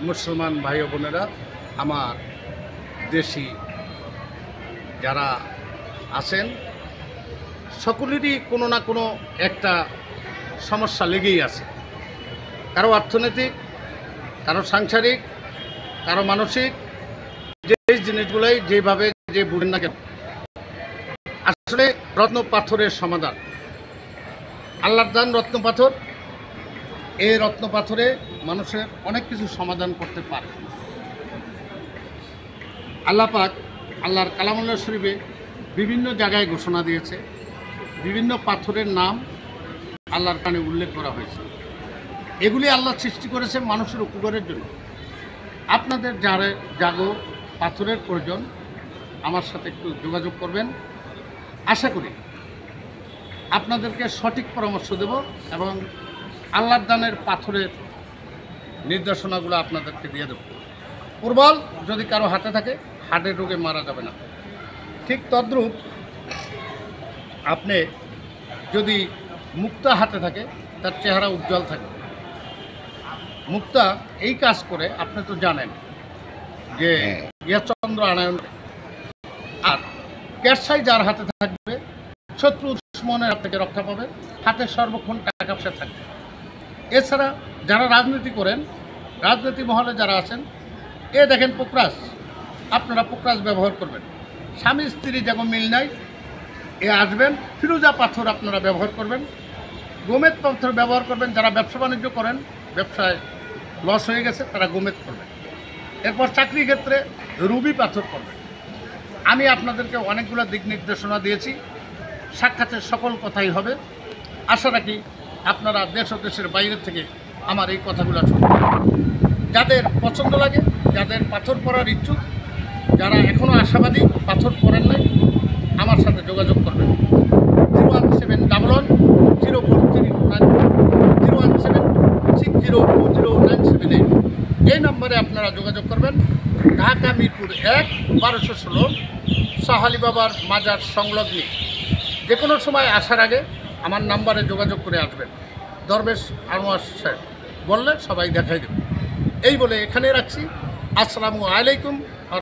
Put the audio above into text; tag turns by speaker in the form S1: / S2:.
S1: মুসলমান ভাই ও বোনেরা, আমার দেশি যারা আছেন সকলেরই কোনো না কোনো একটা সমস্যা লেগেই আছে। কারো অর্থনৈতিক, কারো সাংসারিক, কারো মানসিক, যে জিনিসগুলোই যেভাবে যে বুঝেন না কেন, আসলে রত্ন পাথরের সমাধান আল্লাহর দান রত্ন পাথর। এই রত্ন পাথরে মানুষের অনেক কিছু সমাধান করতে পারে। আল্লাহ পাক আল্লাহর কালামুল্লাহ শরীফে বিভিন্ন জায়গায় ঘোষণা দিয়েছে, বিভিন্ন পাথরের নাম আল্লাহর কানে উল্লেখ করা হয়েছে। এগুলি আল্লাহ সৃষ্টি করেছে মানুষের উপকারের জন্য। আপনাদের যারা জাগো পাথরের প্রয়োজন, আমার সাথে একটু যোগাযোগ করবেন। আশা করি আপনাদেরকে সঠিক পরামর্শ দেব এবং আল্লাহর দানের পাথরের নির্দেশনাগুলো আপনাদেরকে দিয়ে দেব। প্রবল যদি কারো হাতে থাকে, হার্টের রোগে মারা যাবে না। ঠিক তদ্রূপ আপনি যদি মুক্তা হাতে থাকে, তার চেহারা উজ্জ্বল থাকে। মুক্তা এই কাজ করে, আপনি তো জানেন যে চন্দ্র আনায়ন। আর ক্যারসাই যার হাতে থাকবে, শত্রু দুশমনের হাত থেকে রক্ষা পাবে, হাতে সর্বক্ষণ টাকা পয়সা থাকবে। এছাড়া যারা রাজনীতি করেন, রাজনীতি মহলে যারা আছেন, দেখেন পোকরাস, আপনারা পোকরাস ব্যবহার করবেন। স্বামী স্ত্রী যেমন মিল নাই, আসবেন। ফিরোজা পাথর আপনারা ব্যবহার করবেন। গোমেদ পাথর ব্যবহার করবেন। যারা ব্যবসা বাণিজ্য করেন, ব্যবসায় লস হয়ে গেছে, তারা গোমেদ করবেন। এরপর চাকরি ক্ষেত্রে রুবি পাথর করবেন। আমি আপনাদেরকে অনেকগুলো দিক নির্দেশনা দিয়েছি। সাক্ষাতের সকল কথাই হবে। আশা রাখি আপনারা দেশ ও দেশের বাইরে থেকে আমার এই কথাগুলো শুনবেন। যাদের পছন্দ লাগে, যাদের পাথর পরার ইচ্ছুক, যারা এখনও আশাবাদী পাথর পরেন নাই, আমার সাথে যোগাযোগ করবেন। 017104329 01760200978 এই নম্বরে আপনারা যোগাযোগ করবেন। ঢাকা মিরপুর 1 1216 সাহালি বাবার মাজার সংলগ্নে যে কোনো সময় আসার আগে আমার নাম্বারে যোগাযোগ করে আসবেন। দরবেশ আনোয়ার সাহেব বললে সবাই দেখাই দেবে। এই বলে এখানে রাখছি। আসসালামু আলাইকুম।